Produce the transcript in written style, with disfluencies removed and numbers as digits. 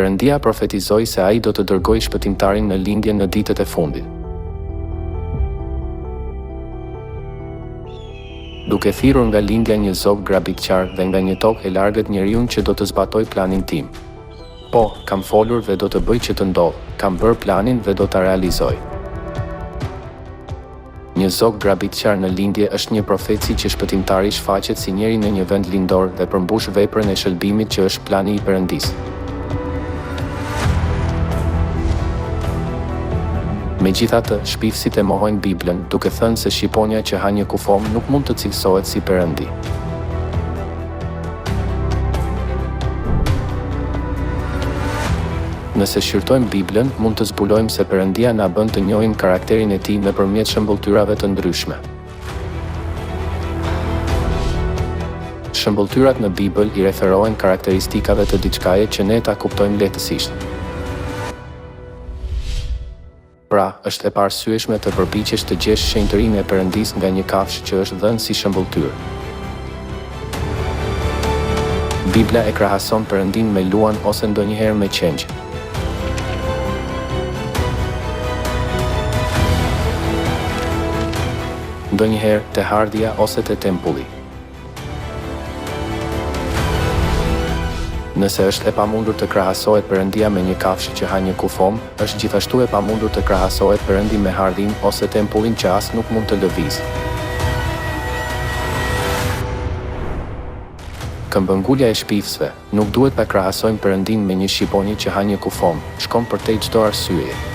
Perëndia profetizoi se ai do të dërgojë shpëtimtarin në lindje në ditët e fundit. Duke thirrur nga lindja një zog grabitqar dhe nga një tokë e largët njeriun që do të zbatoj planin tim. Po, kam folur dhe do të bëj që të ndodh, kam bërë planin dhe do ta realizoj. Një zog grabitqar në lindje është një profeci që shpëtimtari shfaqet si njeri në një vend lindor dhe përmbush veprën e shëlbimit që është plani i Perëndisë. Megjithatë, shpifësit e mohojnë Biblën, duke thënë se shqiponja që ha një kufom nuk mund të cilësohet si perëndi. Nëse shqyrtojmë Biblën, mund të zbulojmë se Perëndia na bën të njohim karakterin e tij nëpërmjet shëmbulltyrave të ndryshme. Shëmbulltyrat në Bibël i referohen karakteristikave të diçkaje që ne ta kuptojmë lehtësisht. Pra, është e paarsyeshme të përpiqesh të gjesh shenjtërinë e Perëndisë nga një kafshë që është dhënë si shëmbulltyrë. Bibla e krahason Perëndin me luan ose ndonjëherë me qengj. Ndonjëherë te hardhja ose te tempulli. Nëse është e pamundur të krahasohet Perëndia me një kafshë që ha një kufom, është gjithashtu e pamundur të krahasohet Perëndi me hardhin ose tempullin që as nuk mund të lëvizë. Këmbëngulja e shpifësve, nuk duhet ta krahasojmë Perëndin me një shqiponjë që ha një kufom, shkon përtej çdo arsyeje.